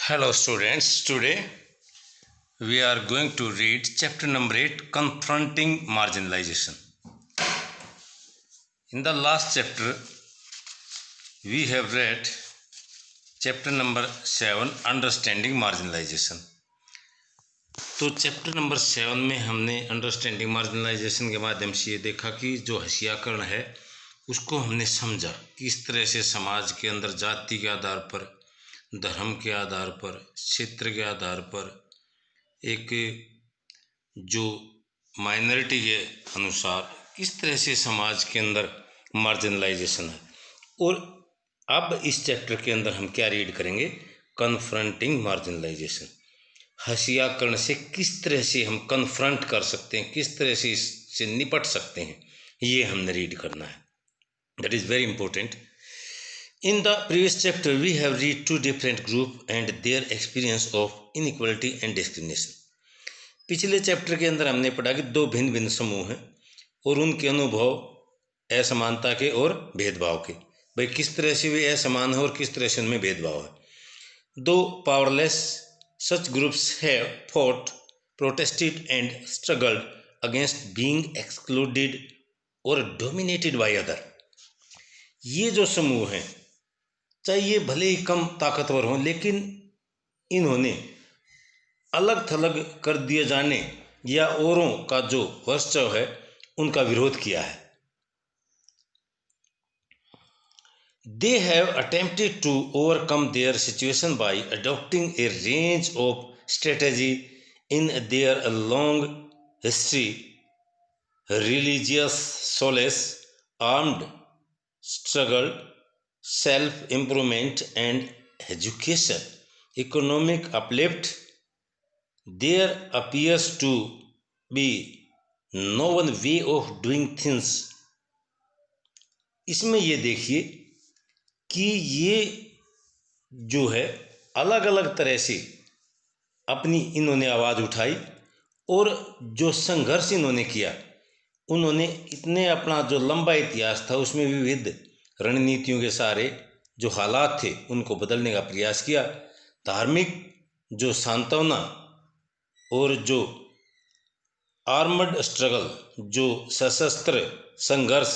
Hello students, today we are going to read chapter number 8, Confronting Marginalization. In the last chapter we have read chapter number 7, Understanding Marginalization. तो chapter number 7 में हमने understanding marginalisation के माध्यम से ये देखा कि जो हसियाकरण है उसको हमने समझा, किस तरह से समाज के अंदर जाति के आधार पर, धर्म के आधार पर, क्षेत्र के आधार पर एक जो माइनॉरिटी के अनुसार इस तरह से समाज के अंदर मार्जिनलाइजेशन है। और अब इस चैप्टर के अंदर हम क्या रीड करेंगे? Confronting marginalisation. हसियाकरण से किस तरह से हम कन्फ्रंट कर सकते हैं, किस तरह से इससे निपट सकते हैं, ये हमने रीड करना है। That is very important. In the previous chapter, we have read two different groups and their experience of inequality and discrimination. पिछले चैप्टर के अंदर हमने पढ़ा कि दो भिन्न भिन्न समूह हैं और उनके अनुभव असमानता के और भेदभाव के। भाई किस तरह से वे असमान है और किस तरह से उनमें भेदभाव है। दो powerless such groups have fought, protested and struggled against being excluded or dominated by other. ये जो समूह हैं चाहे ये भले ही कम ताकतवर हों, लेकिन इन्होंने अलग थलग कर दिए जाने या औरों का जो वर्चस्व है उनका विरोध किया है। They have attempted to overcome their situation by adopting a range of strategy in their long history: religious solace, armed struggle, self-improvement and education, economic uplift. There appears to be no one way of doing things. इसमें ये देखिए कि ये जो है अलग अलग तरह से अपनी इन्होंने आवाज़ उठाई और जो संघर्ष इन्होंने किया, उन्होंने इतने अपना जो लंबा इतिहास था उसमें विविध रणनीतियों के सहारे जो हालात थे उनको बदलने का प्रयास किया। धार्मिक जो सांत्वना और जो आर्मड स्ट्रगल, जो सशस्त्र संघर्ष,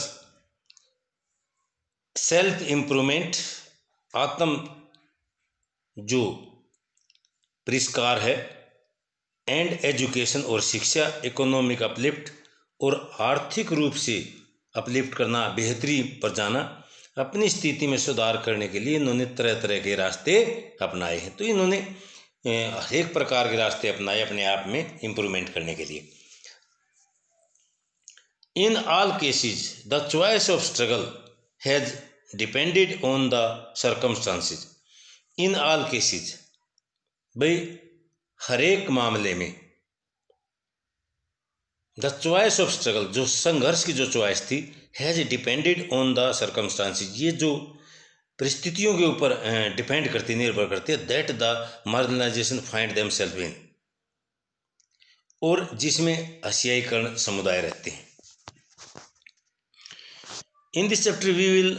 सेल्फ इम्प्रूवमेंट आत्म जो परिष्कार है, एंड एजुकेशन और शिक्षा, इकोनॉमिक अपलिफ्ट और आर्थिक रूप से अपलिफ्ट करना, बेहतरी पर जाना, अपनी स्थिति में सुधार करने के लिए इन्होंने तरह तरह के रास्ते अपनाए हैं। तो इन्होंने हर एक प्रकार के रास्ते अपनाए अपने आप में इम्प्रूवमेंट करने के लिए। In all cases the choice of struggle has depended on the circumstances. In all cases, भाई हर एक मामले में द चॉइस ऑफ स्ट्रगल, जो संघर्ष की जो चॉइस थी, has depended on the circumstances, ये जो परिस्थितियों के ऊपर डिपेंड करती, निर्भर करती है, that the marginalization find themselves in, और जिसमें हसियाईकरण समुदाय रहते हैं। In this chapter we will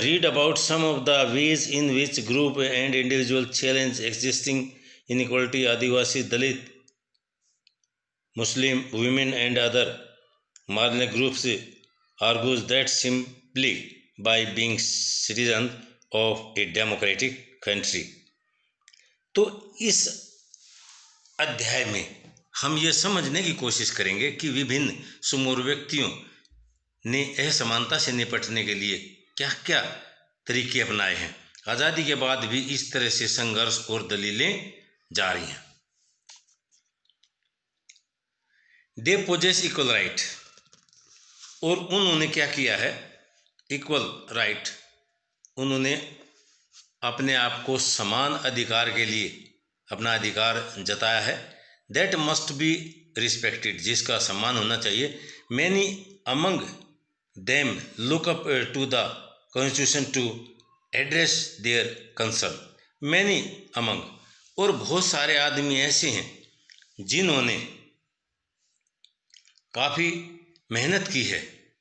read about some of the ways in which group and individual challenge existing inequality. Adivasi, Dalit, Muslim, women and other marginal groups argues that simply by being citizen of a democratic country. तो इस अध्याय में हम ये समझने की कोशिश करेंगे कि विभिन्न समूह व्यक्तियों ने असमानता से निपटने के लिए क्या क्या तरीके अपनाए हैं। आज़ादी के बाद भी इस तरह से संघर्ष और दलीलें जारी हैं। दे पोजेस इक्वल राइट, और उन्होंने क्या किया है? इक्वल राइट, उन्होंने अपने आप को समान अधिकार के लिए अपना अधिकार जताया है। दैट मस्ट बी रिस्पेक्टेड, जिसका सम्मान होना चाहिए। Many among them look up to the constitution to address their concern. Many among, और बहुत सारे आदमी ऐसे हैं जिन्होंने काफ़ी मेहनत की है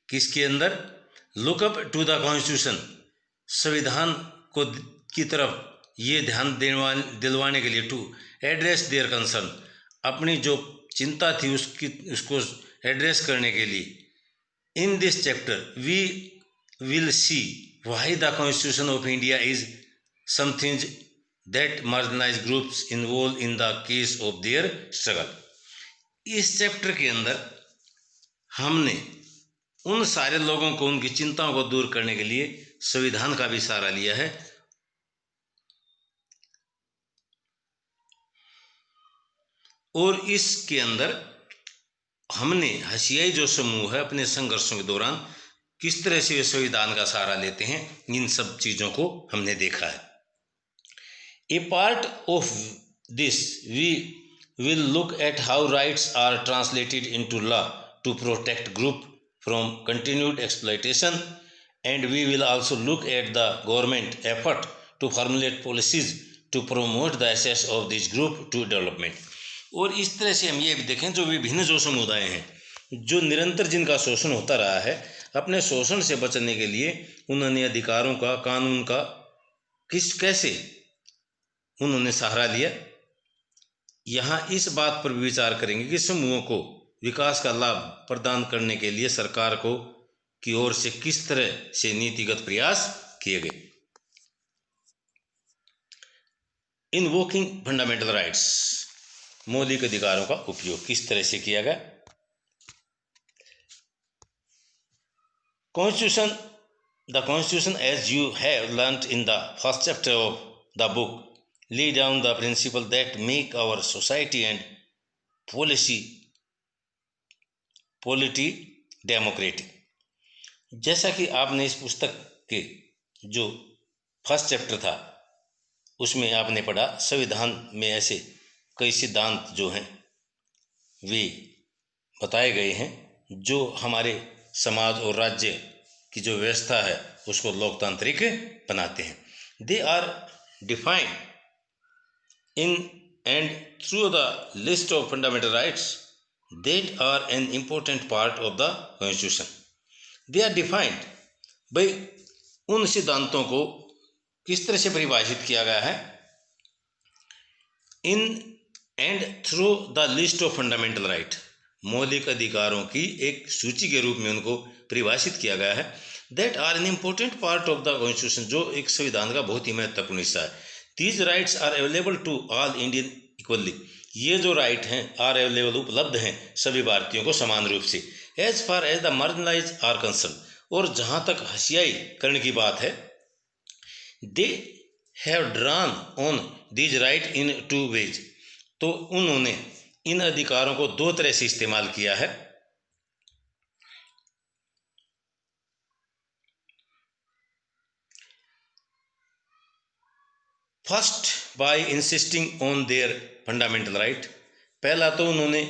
किसके अंदर? Look up to the constitution, संविधान को की तरफ ये ध्यान दिलवाने के लिए, टू एड्रेस देयर कंसर्न, अपनी जो चिंता थी उसको एड्रेस करने के लिए। In this chapter we will see why the constitution of India is something that marginalized groups involve in the case of their struggle. इस चैप्टर के अंदर हमने उन सारे लोगों को उनकी चिंताओं को दूर करने के लिए संविधान का भी सहारा लिया है। और इसके अंदर हमने हसियाई जो समूह है अपने संघर्षों के दौरान किस तरह से वे संविधान का सहारा लेते हैं, इन सब चीज़ों को हमने देखा है। A part of this we will look at how rights are translated into law to protect group from continued exploitation, and we will also look at the government effort to formulate policies to promote the access of this group to development. और इस तरह से हम ये भी देखें जो विभिन्न जो समुदाय हैं जो निरंतर जिनका शोषण होता रहा है, अपने शोषण से बचने के लिए उन्होंने अधिकारों का, कानून का कैसे उन्होंने सहारा लिया। यहाँ इस बात पर भी विचार करेंगे कि समूहों को विकास का लाभ प्रदान करने के लिए सरकार को की ओर से किस तरह से नीतिगत प्रयास किए गए। इनवोकिंग फंडामेंटल राइट्स, मौलिक अधिकारों का उपयोग किस तरह से किया गया। Constitution, the constitution as you have learned in the first chapter of the book lay down the principle that make our society and polity democratic। जैसा कि आपने इस पुस्तक के जो फर्स्ट चैप्टर था उसमें आपने पढ़ा, संविधान में ऐसे कई सिद्धांत जो हैं वे बताए गए हैं जो हमारे समाज और राज्य की जो व्यवस्था है उसको लोकतांत्रिक बनाते हैं। They are defined in and through the list of fundamental rights that are an important part of the constitution। they are defined, भाई उन सिद्धांतों को किस तरह से परिभाषित किया गया है। in and through the list of fundamental right, मौलिक अधिकारों की एक सूची के रूप में उनको परिभाषित किया गया है। that are an important part of the constitution, जो एक संविधान का बहुत ही महत्वपूर्ण हिस्सा है। These rights are available to all Indian equally, ये जो राइट हैं आर अवेलेबल उपलब्ध हैं सभी भारतीयों को समान रूप से। As far as the marginalized are concern, और जहाँ तक हसियाई करने की बात है, they have drawn on these right in two ways, तो उन्होंने इन अधिकारों को दो तरह से इस्तेमाल किया है। First by insisting on their fundamental right, पहला तो उन्होंने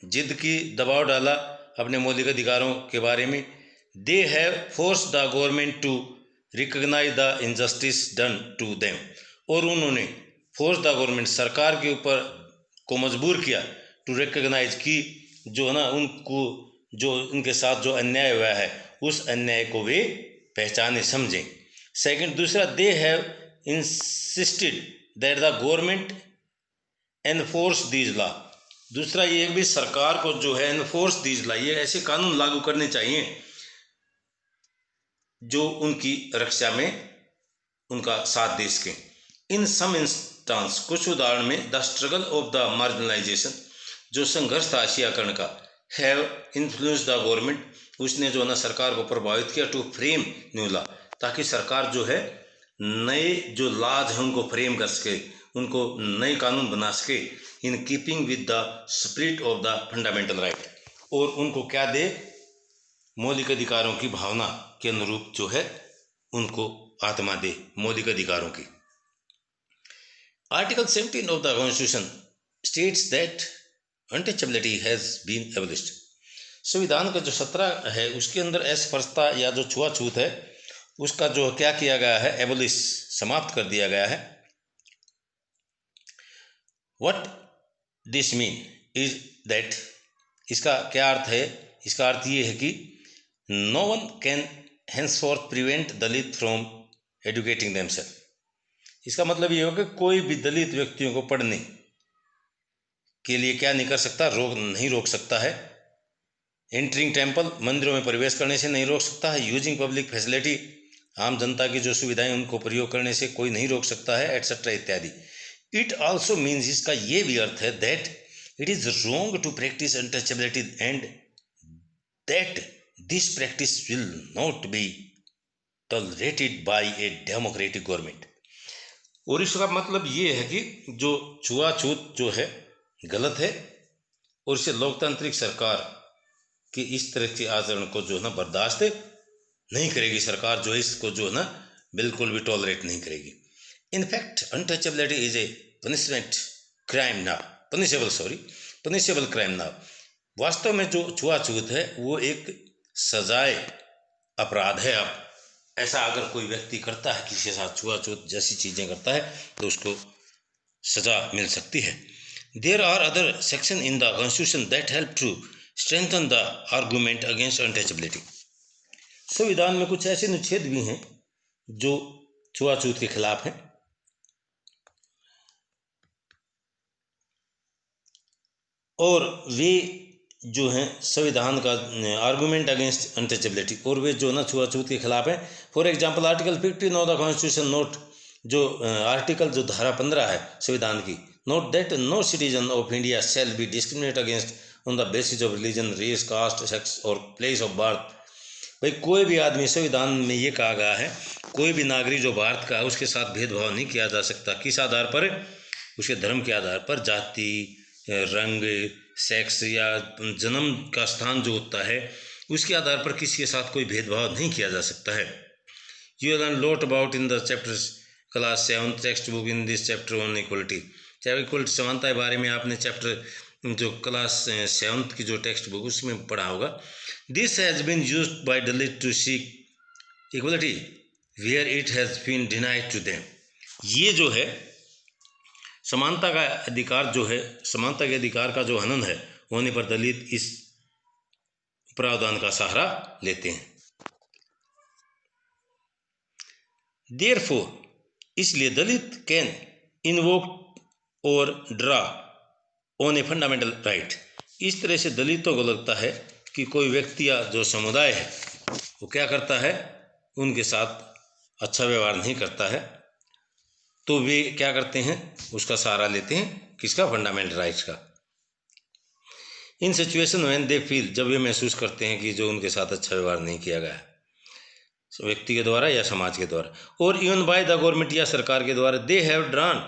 जिद की, दबाव डाला अपने मौलिक अधिकारों के बारे में। They have force the government to recognize the injustice done to them, और उन्होंने फोर्स द गवर्नमेंट, सरकार के ऊपर को मजबूर किया टू रिकॉग्नाइज की जो है ना उनको जो उनके साथ जो अन्याय हुआ है उस अन्याय को वे पहचाने समझें। सेकंड, दूसरा, they have insisted that the government enforce these law, दूसरा ये भी सरकार को जो है एनफोर्स दीज लॉ, ये ऐसे कानून लागू करने चाहिए जो उनकी रक्षा में उनका साथ दे सकें। इन सम इंस्टांस, कुछ उदाहरण में, the struggle of the marginalisation, जो संघर्ष था आशियाकरण का, हैव इन्फ्लुएंस द गवर्नमेंट, उसने जो है ना सरकार को प्रभावित किया टू फ्रेम न्यू लॉ, ताकि सरकार जो है नए जो लॉज हैं उनको फ्रेम कर सके, उनको नए कानून बना सके, in keeping with the spirit of the fundamental right, और उनको क्या दे, मौलिक अधिकारों की भावना के अनुरूप जो है उनको आत्मा दे मौलिक अधिकारों की। Article 17 of the constitution states that untouchability has been abolished, संविधान का जो 17 है उसके अंदर अस्पृश्यता या जो छुआछूत है उसका जो क्या किया गया है, एबोलिश, समाप्त कर दिया गया है। What this mean is that, इसका क्या अर्थ है, इसका अर्थ ये है कि no one can henceforth prevent Dalit from educating themselves, इसका मतलब ये हो कि कोई भी दलित व्यक्तियों को पढ़ने के लिए क्या नहीं कर सकता, नहीं रोक सकता है। एंटरिंग टेम्पल, मंदिरों में प्रवेश करने से नहीं रोक सकता है। यूजिंग पब्लिक फैसिलिटी, आम जनता की जो सुविधाएं उनको प्रयोग करने से कोई नहीं रोक सकता है, एटसेट्रा इत्यादि। इट ऑल्सो मीन्स, इसका ये भी अर्थ है, that it is wrong to practise untouchability and that this practice will not be tolerated by a democratic government. और इसका मतलब ये है कि जो छुआछूत जो है गलत है, और इसे लोकतांत्रिक सरकार कि इस तरह के आचरण को जो है ना बर्दाश्त नहीं करेगी। सरकार जो है इसको जो है ना बिल्कुल भी टॉलरेट नहीं करेगी। In fact untouchability is a punishment crime now, punishable crime now. वास्तव में जो छुआछूत है वो एक सजाए अपराध है। अब ऐसा अगर कोई व्यक्ति करता है, किसी के साथ छुआछूत जैसी चीज़ें करता है, तो उसको सजा मिल सकती है। There are other section in the constitution that help to strengthen the argument against untouchability. संविधान में कुछ ऐसे अनुच्छेद भी हैं जो छुआछूत के खिलाफ हैं, और वे जो हैं संविधान का आर्गूमेंट अगेंस्ट अनटचेबिलिटी, और वे जो ना छुआछूत के खिलाफ हैं। For example article 15 of the constitution note, जो आर्टिकल जो धारा 15 है संविधान की, note that no citizen of India shall be discriminate against on the basis of religion, race, caste, sex और प्लेस ऑफ बर्थ। भाई कोई भी आदमी, संविधान में ये कहा गया है, कोई भी नागरिक जो भारत का है उसके साथ भेदभाव नहीं किया जा सकता। किस आधार पर? उसके धर्म के आधार पर, जाति, रंग, सेक्स या जन्म का स्थान जो होता है उसके आधार पर किसी के साथ कोई भेदभाव नहीं किया जा सकता है। You learn lot about in the chapters class 7 text book in this chapter on equality. चाहे इक्वलिटी समानता के बारे में आपने चैप्टर जो क्लास 7 की जो टेक्स्ट बुक उसमें पढ़ा होगा। This has been used by Dalit to seek equality where it has been denied to them. ये जो है समानता का अधिकार जो है, समानता के अधिकार का जो हनन है होने पर दलित इस प्रावधान का सहारा लेते हैं। देयरफॉर, इसलिए दलित कैन इन्वोक और draw on a fundamental right. इस तरह से दलितों को लगता है कि कोई व्यक्ति या जो समुदाय है वो क्या करता है, उनके साथ अच्छा व्यवहार नहीं करता है, तो वे क्या करते हैं, उसका सहारा लेते हैं। किसका? फंडामेंटल राइट्स का। इन सिचुएशन व्हेन दे फील, जब वे महसूस करते हैं कि जो उनके साथ अच्छा व्यवहार नहीं किया गया है व्यक्ति के द्वारा या समाज के द्वारा, और इवन बाय द गवर्नमेंट या सरकार के द्वारा, they have drawn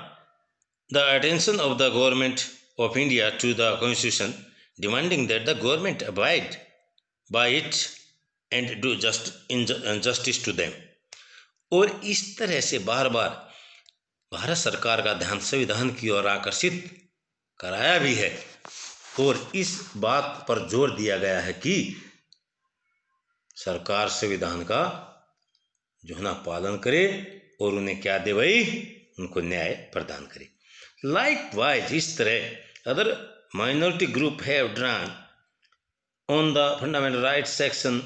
the attention of the government of India to the constitution demanding that the government abide by it and do justice to them. और इस तरह से बार बार भारत सरकार का ध्यान संविधान की ओर आकर्षित कराया भी है, और इस बात पर जोर दिया गया है कि सरकार संविधान का जो है ना पालन करे और उन्हें क्या दे भाई, उनको न्याय प्रदान करे। लाइकवाइज, इस तरह other minority group have drawn on the fundamental rights section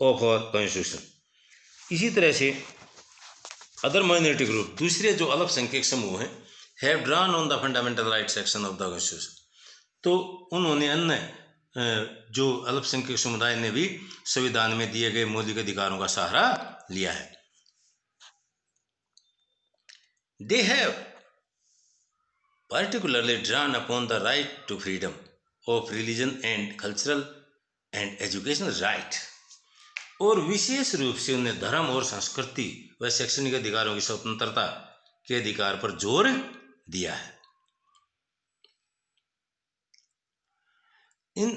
of our constitution. इसी तरह से अदर माइनॉरिटी ग्रुप, दूसरे जो अल्पसंख्यक समूह हैं, have drawn on the fundamental rights section of the constitution, तो उन्होंने अन्य जो अल्पसंख्यक समुदाय ने भी संविधान में दिए गए मौलिक अधिकारों का सहारा लिया है। They have particularly drawn upon the right to freedom of religion and cultural and educational right, और विशेष रूप से उन्हें धर्म और संस्कृति व शैक्षणिक अधिकारों की स्वतंत्रता के अधिकार पर जोर दिया है। इन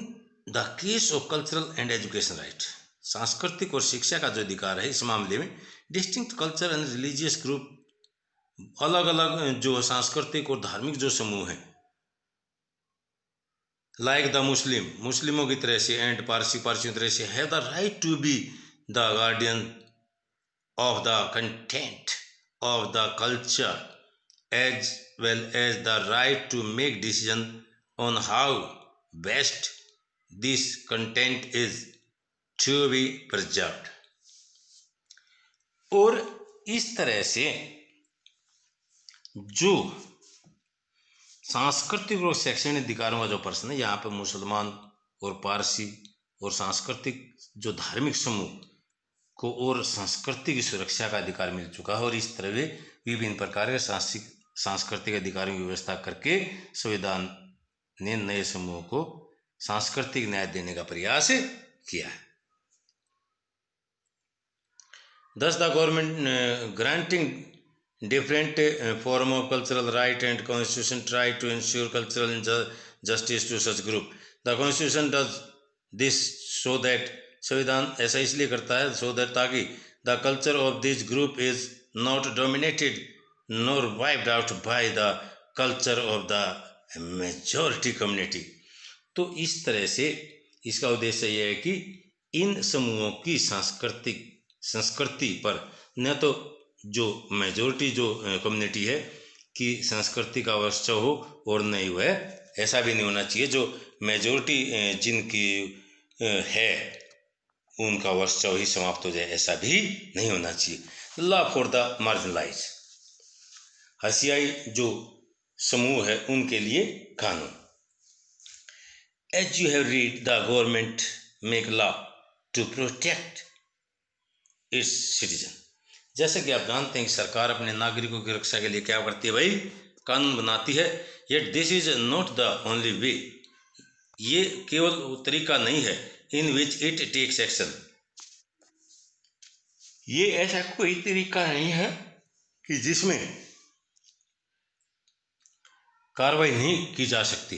the case of cultural and education right, सांस्कृतिक और शिक्षा का जो अधिकार है, इस मामले में distinct culture and religious group, अलग अलग जो सांस्कृतिक और धार्मिक जो समूह हैं, लाइक द मुस्लिम, मुस्लिमों की तरह से, एंड पारसी, पारसियों की तरह से, have the right to be the guardian of the content of the culture as well as the right to make decision on how best this content is to be preserved. और इस तरह से जो सांस्कृतिक और शैक्षणिक अधिकारों का जो प्रश्न है, यहाँ पे मुसलमान और पारसी और सांस्कृतिक जो धार्मिक समूह को और संस्कृति की सुरक्षा का अधिकार मिल चुका है, और इस तरह वे विभिन्न प्रकार के सांस्कृतिक अधिकारों की व्यवस्था करके संविधान ने नए समूह को सांस्कृतिक न्याय देने का प्रयास किया है। Thus, the government granting different form of cultural right and constitution try to ensure cultural justice to such group. The constitution does this so that संविधान ऐसा इसलिए करता है so that ताकि the culture of this group is not dominated nor wiped out by the culture of the majority community. तो इस तरह से इसका उद्देश्य यह है कि इन समूहों की संस्कृति पर न तो जो मेजोरिटी जो कम्युनिटी है कि संस्कृति का वर्चस्व हो, और नहीं हुआ है ऐसा भी नहीं होना चाहिए जो मेजोरिटी जिनकी है उनका वर्चस्व ही समाप्त हो जाए, ऐसा भी नहीं होना चाहिए। लॉ फॉर द मार्जिनलाइज, हसियाई जो समूह है उनके लिए कानून। As you have read, the government make law to protect its citizen. जैसे कि आप जानते हैं कि सरकार अपने नागरिकों की रक्षा के लिए क्या करती है भाई, कानून बनाती है। Yet this is not the only way, ये केवल तरीका नहीं है in which it takes action, ये ऐसा कोई तरीका नहीं है कि जिसमें कार्रवाई नहीं की जा सकती।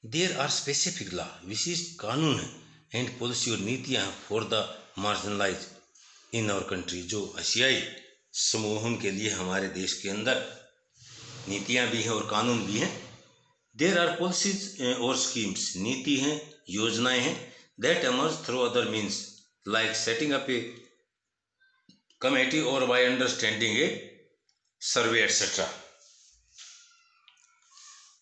देयर आर स्पेसिफिक लॉ, विशिष्ट कानून है, एंड पॉलिसी और नीतियाँ for the marginalize in our country, जो एशियाई समूहों के लिए हमारे देश के अंदर नीतियाँ भी हैं और कानून भी हैं। देयर आर पॉलिसीज और स्कीम्स, नीति हैं, योजनाएं हैं, that emerge through other means like setting up a committee और by understanding a survey etcetera.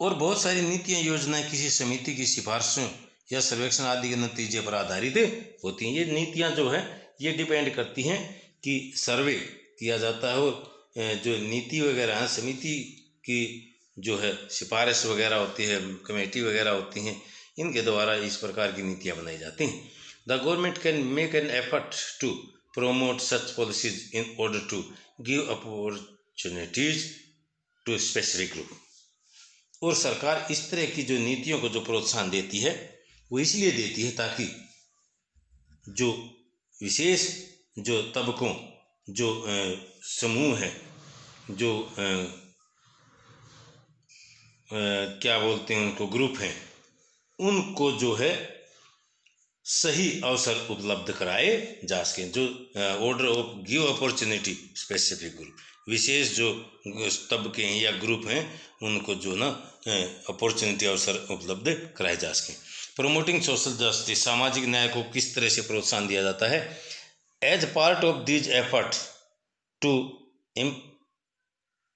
और बहुत सारी नीतियाँ योजनाएं किसी समिति की सिफारिशों या सर्वेक्षण आदि के नतीजे पर आधारित होती हैं। ये नीतियाँ जो है ये डिपेंड करती हैं कि सर्वे किया जाता है, और जो नीति वगैरह हैं समिति की जो है सिफारिश वगैरह होती है, कमेटी वगैरह होती हैं, इनके द्वारा इस प्रकार की नीतियाँ बनाई जाती हैं। The government can make an effort to promote such policies in order to give opportunities to specific group। और सरकार इस तरह की जो नीतियों को जो प्रोत्साहन देती है वो इसलिए देती है ताकि जो विशेष जो तबकों जो समूह है जो क्या बोलते हैं उनको ग्रुप हैं, उनको जो है सही अवसर उपलब्ध कराए जा सकें। जो order of give opportunity specific group, विशेष जो तबके हैं या ग्रुप हैं उनको जो ना अपॉर्चुनिटी अवसर उपलब्ध कराए जा सकें। प्रमोटिंग सोशल जस्टिस, सामाजिक न्याय को किस तरह से प्रोत्साहन दिया जाता है। As part of this effort to implement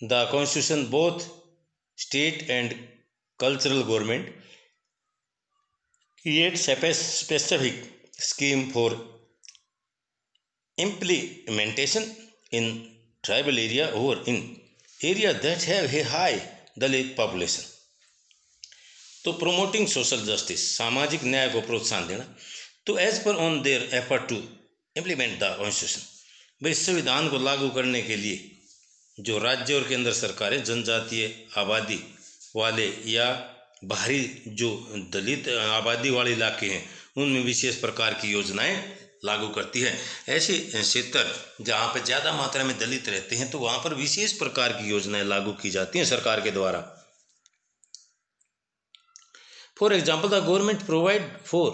the constitution both state and cultural government creates a specific scheme for implementation in tribal area or in area that have a high Dalit population। तो promoting social justice, सामाजिक न्याय को प्रोत्साहन देना, तो as per on their effort to implement the constitution, भाई संविधान को लागू करने के लिए जो राज्य और केंद्र सरकारें जनजातीय आबादी वाले या बाहरी जो दलित आबादी वाले इलाके हैं उनमें विशेष प्रकार की योजनाएं लागू करती है। ऐसे क्षेत्र जहाँ पर ज़्यादा मात्रा में दलित रहते हैं तो वहाँ पर विशेष प्रकार की योजनाएं लागू की जाती हैं सरकार के द्वारा। For example the government provide for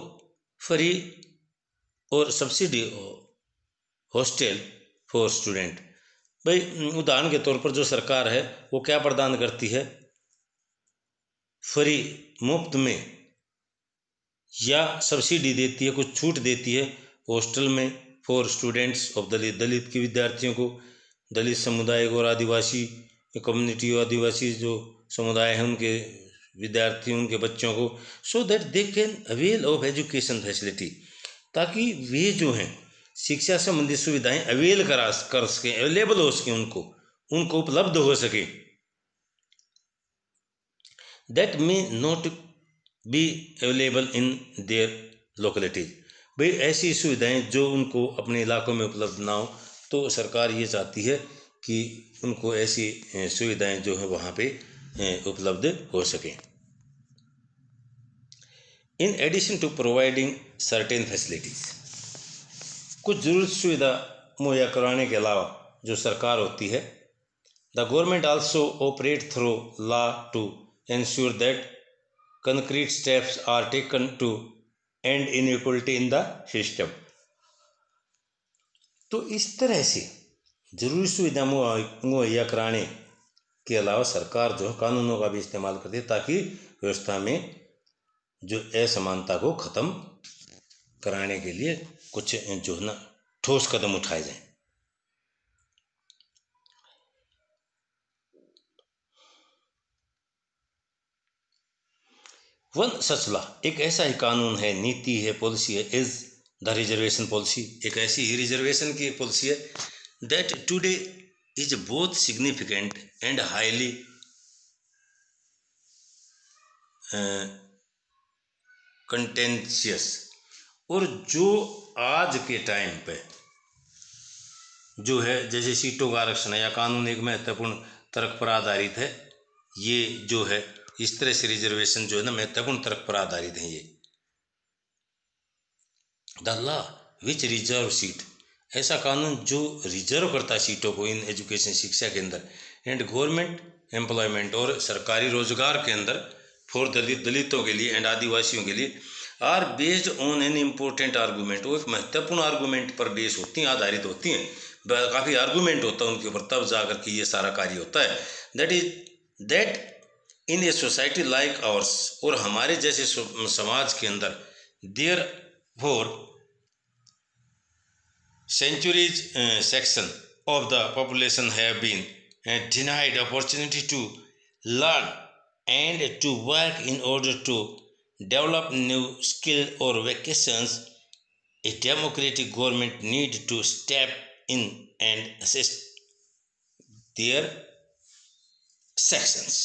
free और सब्सिडी हॉस्टल फॉर स्टूडेंट। भाई उदाहरण के तौर पर जो सरकार है वो क्या प्रदान करती है, फ्री मुफ्त में या सब्सिडी देती है, कुछ छूट देती है हॉस्टल में फॉर स्टूडेंट्स ऑफ दलित के विद्यार्थियों को, दलित समुदाय को और आदिवासी कम्युनिटी और आदिवासी जो समुदाय हैं उनके विद्यार्थियों उनके बच्चों को, so that they can avail of education facility, ताकि वे जो हैं शिक्षा संबंधी सुविधाएं अवेल कर सकें, अवेलेबल हो सकें उनको, उनको उपलब्ध हो सके, that may not be available in their localities. भाई ऐसी सुविधाएं जो उनको अपने इलाकों में उपलब्ध ना हो, तो सरकार ये चाहती है कि उनको ऐसी सुविधाएं जो है वहाँ पे उपलब्ध हो सकें। In addition to providing certain facilities, कुछ ज़रूरत सुविधा मुहैया कराने के अलावा जो सरकार होती है, the government also operate through law to ensure that concrete steps are taken to end inequality in the system। तो इस तरह से जरूरी सुविधा मुहैया कराने के अलावा सरकार जो है कानूनों का भी इस्तेमाल करती है ताकि व्यवस्था में जो असमानता को ख़त्म कराने के लिए कुछ जो है ना ठोस कदम उठाए जाएं। वन सच लॉ, एक ऐसा ही कानून है, नीति है, पॉलिसी है, इज द रिजर्वेशन पॉलिसी, एक ऐसी ही रिजर्वेशन की पॉलिसी है, that today is both significant and highly contentious. और जो आज के टाइम पे जो है जैसे सीटों का आरक्षण है या कानून एक महत्वपूर्ण तर्क पर आधारित है, ये जो है इस तरह से रिजर्वेशन जो है ना महत्वपूर्ण तर्क पर आधारित है। ये the law which reserve seat, ऐसा कानून जो रिजर्व करता है सीटों को इन एजुकेशन, शिक्षा के अंदर, एंड गवर्नमेंट एम्प्लॉयमेंट, और सरकारी रोजगार के अंदर, फॉर दलितों के लिए एंड आदिवासियों के लिए, are based on an important argument, वो एक महत्वपूर्ण आर्गूमेंट पर बेस होती हैं, आधारित होती हैं, काफ़ी आर्गूमेंट होता है उनके ऊपर, तब जाकर के ये सारा कार्य होता है। That in a society like ours, और हमारे जैसे समाज के अंदर, there for centuries section of the population have been denied opportunity to learn and to work in order to develop new skill or vocations, a democratic government need to step in and assist their sections।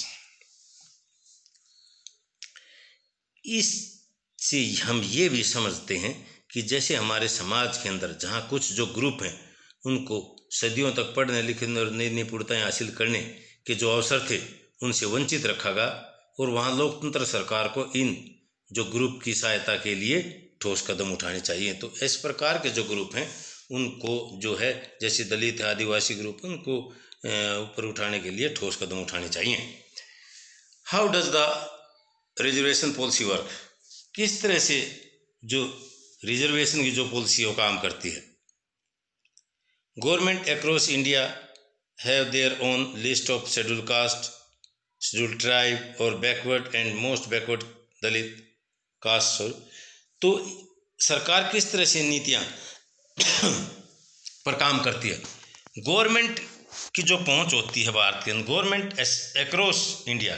इससे हम ये भी समझते हैं कि जैसे हमारे समाज के अंदर जहाँ कुछ जो ग्रुप हैं उनको सदियों तक पढ़ने लिखने और नई निपुणताएं हासिल करने के जो अवसर थे उनसे वंचित रखा गया, और वहाँ लोकतंत्र सरकार को इन जो ग्रुप की सहायता के लिए ठोस कदम उठाने चाहिए। तो इस प्रकार के जो ग्रुप हैं उनको जो है जैसे दलित आदिवासी ग्रुप, उनको ऊपर उठाने के लिए ठोस कदम उठाने चाहिए। How does the reservation policy work, किस तरह से जो रिजर्वेशन की जो पॉलिसी वो काम करती है। Government across India have their own list of schedule caste, schedule tribe और backward and most backward Dalit caste. तो सरकार किस तरह से नीतियाँ पर काम करती है। गवर्नमेंट की जो पहुंच होती है भारत के अंदर, गवर्नमेंट अक्रॉस इंडिया,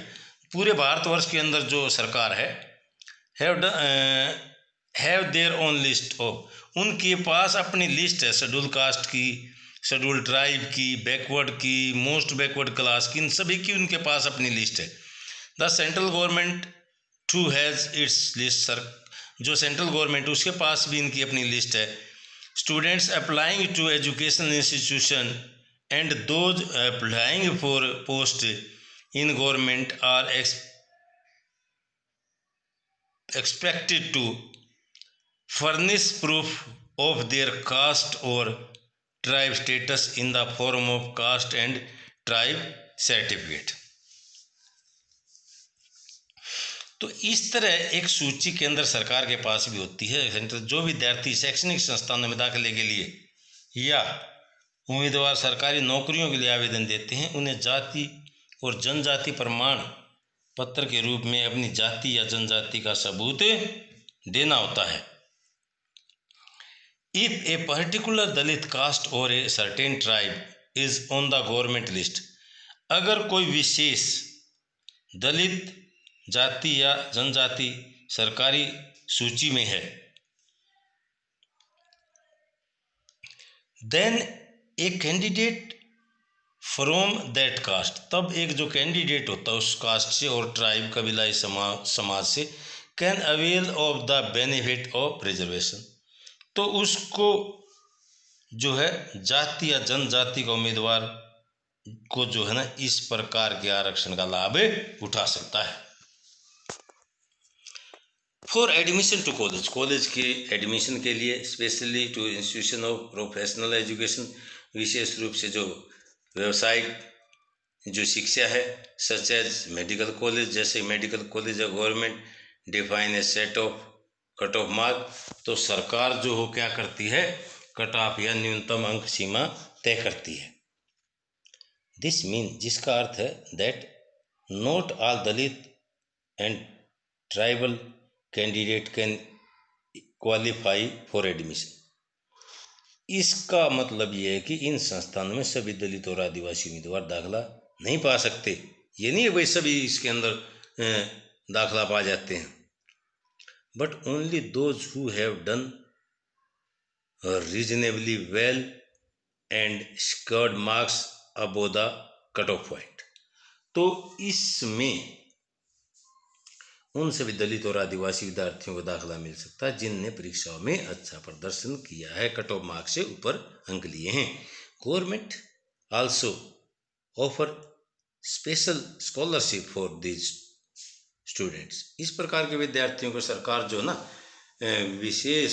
पूरे भारतवर्ष के अंदर जो सरकार है, have their own list of, उनके पास अपनी लिस्ट है शेड्यूल कास्ट की, शेड्यूल ट्राइब की, बैकवर्ड की, मोस्ट बैकवर्ड क्लास की, इन सभी की उनके पास अपनी लिस्ट है। The central government too has its list, sir जो सेंट्रल गवर्नमेंट उसके पास भी इनकी अपनी लिस्ट है। Students applying to educational institution and those applying for post in government are expected to furnish proof of their caste or tribe status in the form of caste and tribe certificate। तो इस तरह एक सूची के अंदर सरकार के पास भी होती है। जो विद्यार्थी शैक्षणिक संस्थानों में दाखिले के लिए या उम्मीदवार सरकारी नौकरियों के लिए आवेदन देते हैं, उन्हें जाति और जनजाति प्रमाण पत्र के रूप में अपनी जाति या जनजाति का सबूत देना होता है। If a particular Dalit caste और a certain tribe is on the government list, अगर कोई विशेष दलित जाति या जनजाति सरकारी सूची में है, then a candidate from that caste, तब एक जो कैंडिडेट होता है उस कास्ट से और ट्राइब कबीलाई समाज से, can avail of the benefit of reservation, तो उसको जो है जाति या जनजाति का उम्मीदवार को जो है ना इस प्रकार के आरक्षण का लाभ उठा सकता है। For admission to college, college के एडमिशन के लिए, specially to institution of professional education, विशेष रूप से जो व्यावसायिक जो शिक्षा है, सच एज मेडिकल कॉलेज, जैसे मेडिकल कॉलेज है, government define a set of cut off mark, तो सरकार जो हो क्या करती है, कट ऑफ या न्यूनतम अंक सीमा तय करती है। दिस मीन, जिसका अर्थ है that not all Dalit and tribal candidate can qualify for admission. इसका मतलब ये है कि इन संस्थानों में सभी दलित और आदिवासी उम्मीदवार दाखिला नहीं पा सकते। ये नहीं है भाई सभी इसके अंदर दाखिला पा जाते हैं, but only those who have done reasonably well and scored marks above the cut off point. तो इसमें उन सभी दलित और आदिवासी विद्यार्थियों को दाखिला मिल सकता है जिनने परीक्षाओं में अच्छा प्रदर्शन किया है, कट ऑफ मार्क्स से ऊपर अंक लिए हैं। Government also offer special scholarship for these students, इस प्रकार के विद्यार्थियों को सरकार जो ना विशेष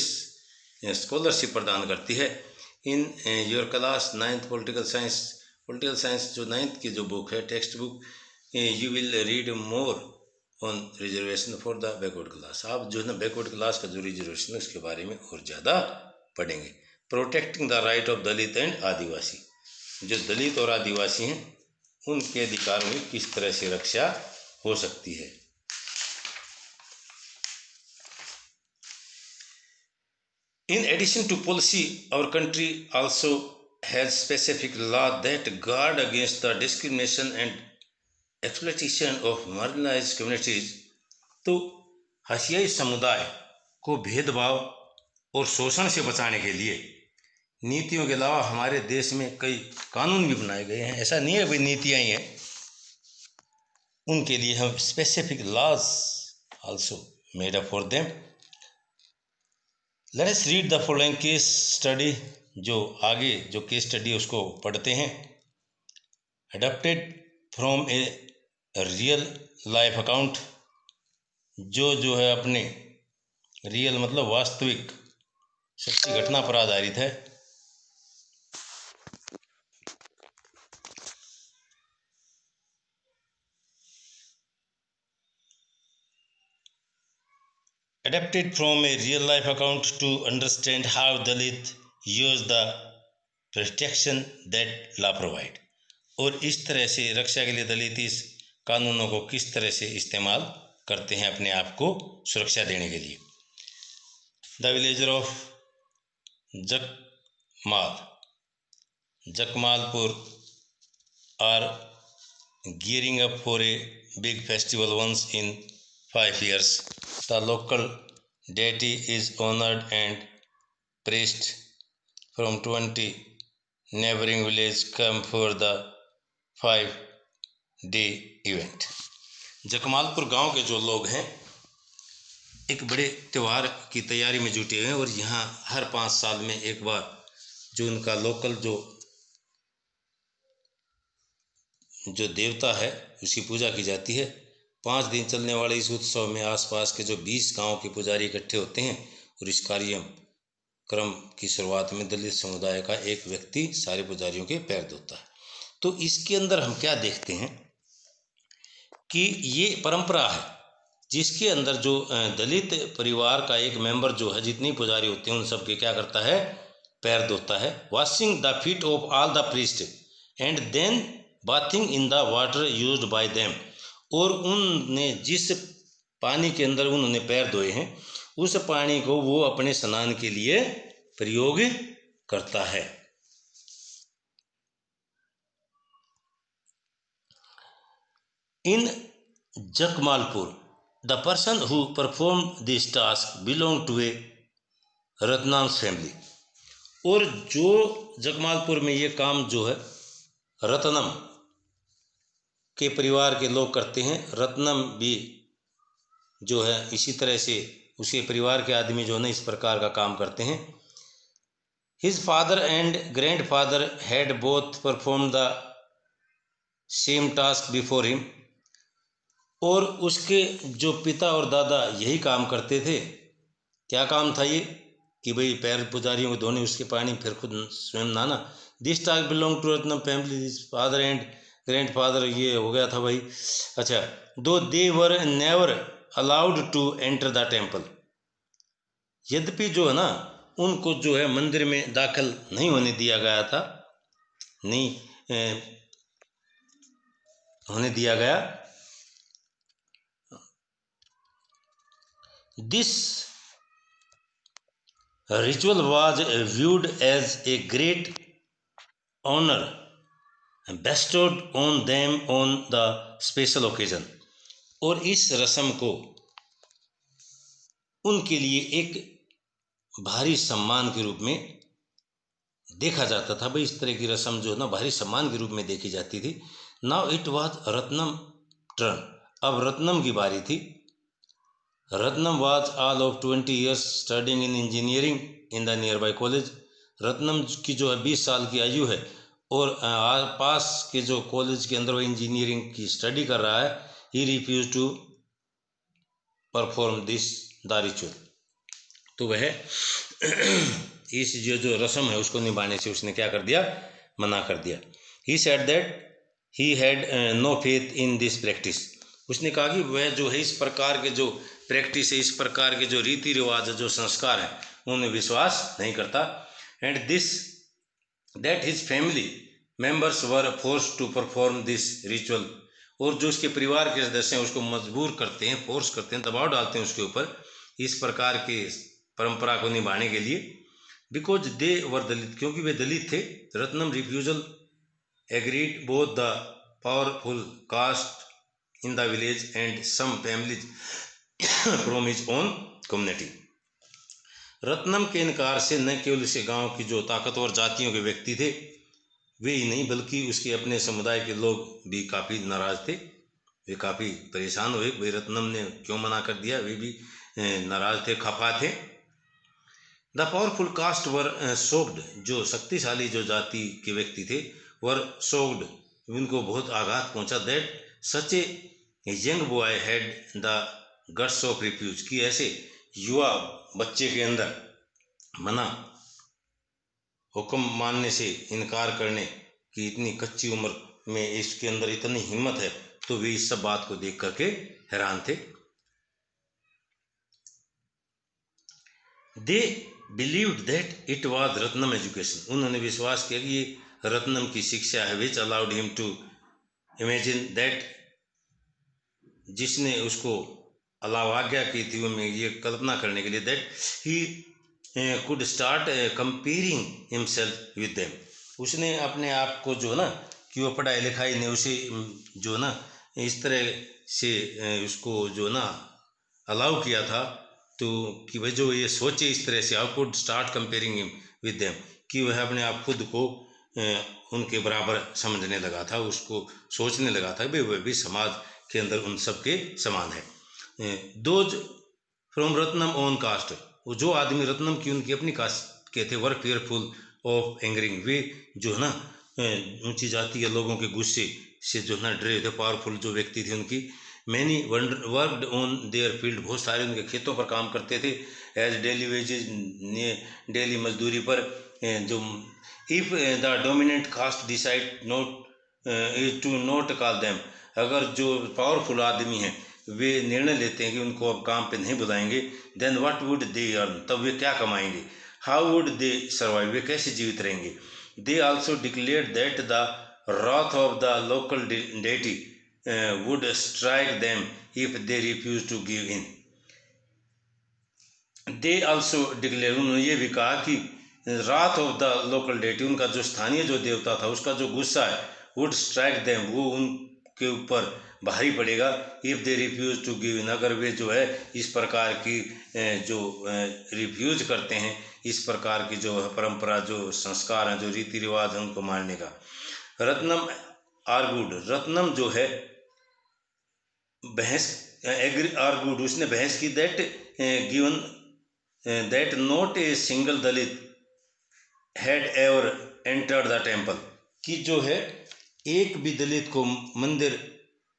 स्कॉलरशिप प्रदान करती है। In your class 9th political science जो 9th की जो बुक है, text book, you will read more on reservation for the backward class, आप जो है ना बैकवर्ड क्लास का जो रिजर्वेशन है उसके बारे में और ज़्यादा पढ़ेंगे। Protecting the right of Dalit and Adivasi, जो दलित और आदिवासी हैं उनके अधिकारों में किस तरह से रक्षा हो सकती है। In addition to policy, our country also has specific law that guard against the discrimination and exploitation of marginalized communities। तो हसियाई समुदाय को भेदभाव और शोषण से बचाने के लिए नीतियों के अलावा हमारे देश में कई कानून भी बनाए गए हैं। ऐसा नहीं है भाई नीतियाँ ही हैं, उनके लिए हम specific laws also made up for them. Let us read the following case study, जो आगे जो केस स्टडी है उसको पढ़ते हैं। Adopted from a real life account, जो है अपने रियल मतलब वास्तविक सच्ची घटना पर आधारित है। Adapted from a real life account to understand how Dalit use the protection that law provide, और इस तरह से रक्षा के लिए दलित इस कानूनों को किस तरह से इस्तेमाल करते हैं अपने आप को सुरक्षा देने के लिए। The villager of Jakmalpur are gearing up for a big festival once in 5 years. The local deity is honored and priests from 20 neighboring villages come for the 5-day event. जकमालपुर गांव के जो लोग हैं एक बड़े त्यौहार की तैयारी में जुटे हुए हैं और यहाँ हर 5 साल में एक बार जो उनका लोकल जो देवता है उसकी पूजा की जाती है। 5 दिन चलने वाले इस उत्सव में आसपास के जो 20 गांव के पुजारी इकट्ठे होते हैं और इस कार्यक्रम की शुरुआत में दलित समुदाय का एक व्यक्ति सारे पुजारियों के पैर धोता है। तो इसके अंदर हम क्या देखते हैं कि ये परंपरा है जिसके अंदर जो दलित परिवार का एक मेंबर जो है, जितनी पुजारी होते हैं उन सब के क्या करता है, पैर धोता है। Washing the feet of all the priest and then bathing in the water used by them, और उनने जिस पानी के अंदर उन्होंने पैर धोए हैं उस पानी को वो अपने स्नान के लिए प्रयोग करता है। In Jakmalpur the person who perform this task belong to a Ratnansh family, और जो जकमालपुर में ये काम जो है रत्नम के परिवार के लोग करते हैं। रत्नम भी जो है इसी तरह से उसके परिवार के आदमी जो है ना इस प्रकार का काम करते हैं। His father and grand father had both perform the same task before him, और उसके जो पिता और दादा यही काम करते थे। क्या काम था ये कि भाई पैर पुजारियों को धोने, उसके पानी फिर खुद स्वयं नहाना। This task belong to Ratnam family, this father and grand father, ये हो गया था भाई। अच्छा, though they were never allowed to enter the temple, यद्यपि जो है ना उनको जो है मंदिर में दाखिल नहीं होने दिया गया था, नहीं होने दिया गया। This ritual was viewed as a great honor bestowed on them on the special occasion, और इस रस्म को उनके लिए एक भारी सम्मान के रूप में देखा जाता था। भाई इस तरह की रस्म जो है ना भारी सम्मान के रूप में देखी जाती थी। Now it was Ratnam turn, अब रत्नम की बारी थी। Ratnam was all of 20 years studying in engineering in the near by college. Ratnam की जो है 20 साल की आयु है और पास के जो कॉलेज के अंदर वो इंजीनियरिंग की स्टडी कर रहा है। He refuse to perform this the ritual, तो वह इस जो रस्म है उसको निभाने से उसने क्या कर दिया, मना कर दिया। He said that he had no faith in this practice, उसने कहा कि वह जो है इस प्रकार के जो प्रैक्टिस है, इस प्रकार के जो रीति रिवाज जो संस्कार हैं उनमें विश्वास नहीं करता। And this that his family members were force to perform this ritual, और जो उसके परिवार के सदस्य हैं उसको मजबूर करते हैं, फोर्स करते हैं, दबाव डालते हैं उसके ऊपर इस प्रकार की परंपरा को निभाने के लिए। बिकॉज दे वर दलित, क्योंकि वे दलित थे। Ratnam refusal agreed both the powerful caste in the village and some families from his own community. Ratnam के इनकार से न केवल उसे गांव की जो ताकतवर जातियों के व्यक्ति थे वे ही नहीं बल्कि उसके अपने समुदाय के लोग भी काफ़ी नाराज थे, वे काफ़ी परेशान हुए। भाई रत्नम ने क्यों मना कर दिया, वे भी नाराज थे, खफा थे। The powerful cast were shocked, जो शक्तिशाली जो जाति के व्यक्ति थे वर शोक्ड, उनको बहुत आघात पहुंचा। That such a young boy had the guts of refuse, कि ऐसे युवा बच्चे के अंदर मना हुक्म मानने से इनकार करने की इतनी कच्ची उम्र में इसके अंदर इतनी हिम्मत है, तो वे इस सब बात को देख करके हैरान थे। They believed that it was Ratnam education, उन्होंने विश्वास किया कि ये रत्नम की शिक्षा है। Which allowed him to imagine that, जिसने उसको आज्ञा की थी उनमें ये कल्पना करने के लिए, that he could start comparing himself with them, उसने अपने आप को जो है ना कि वो पढ़ाई लिखाई ने उसे जो है ना इस तरह से उसको जो है ना अलाउ किया था, तो कि वह जो ये सोचे इस तरह से, how could start comparing him with them, कि वह अपने आप खुद को उनके बराबर समझने लगा था, उसको सोचने लगा था भाई वह भी समाज के अंदर उन सब के समान है। Those from Ratnam own caste, वो जो आदमी रत्नम की उनकी अपनी कास्ट के थे, वर फेयरफुल ऑफ एंगरिंग, वे जो है ना ऊंची जाति के लोगों के गुस्से से जो है ना डरे थे। पावरफुल जो व्यक्ति थे उनकी, many worked on their field, बहुत सारे उनके खेतों पर काम करते थे। एज डेली वेजेज, डेली मजदूरी पर। जो if the dominant caste decide not to not call them, अगर जो पावरफुल आदमी हैं वे निर्णय लेते हैं कि उनको अब काम पे नहीं बुलाएंगे, then what would they earn, तब वे क्या कमाएंगे। हाउ वुड दे सर्वाइव, वे कैसे जीवित रहेंगे। They also declare that the wrath of the local deity would strike them if they refuse to give in. They also declare, उन्होंने ये भी कहा कि wrath of the local deity, उनका जो स्थानीय जो देवता था उसका जो गुस्सा है, would strike them, वो उनके ऊपर भारी पड़ेगा। if they refuse to give in, अगर वे जो है इस प्रकार की जो रिफ्यूज करते हैं, इस प्रकार की जो परंपरा जो संस्कार हैं जो रीति रिवाज हैं उनको मानने का। रत्नम आर्गूड, रत्नम जो है बहस एग्री आर्गूड, उसने बहस की that given that not a single Dalit had ever entered the temple, कि जो है एक भी दलित को मंदिर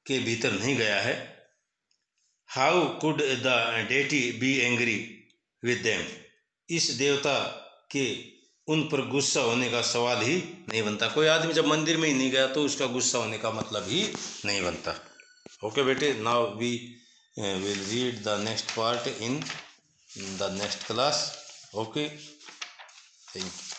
के भीतर नहीं गया है। How could the deity be angry with them, इस देवता के उन पर गुस्सा होने का सवाल ही नहीं बनता। कोई आदमी जब मंदिर में ही नहीं गया तो उसका गुस्सा होने का मतलब ही नहीं बनता। ओके बेटे, now we will read the next part in the next class. Okay, thank you.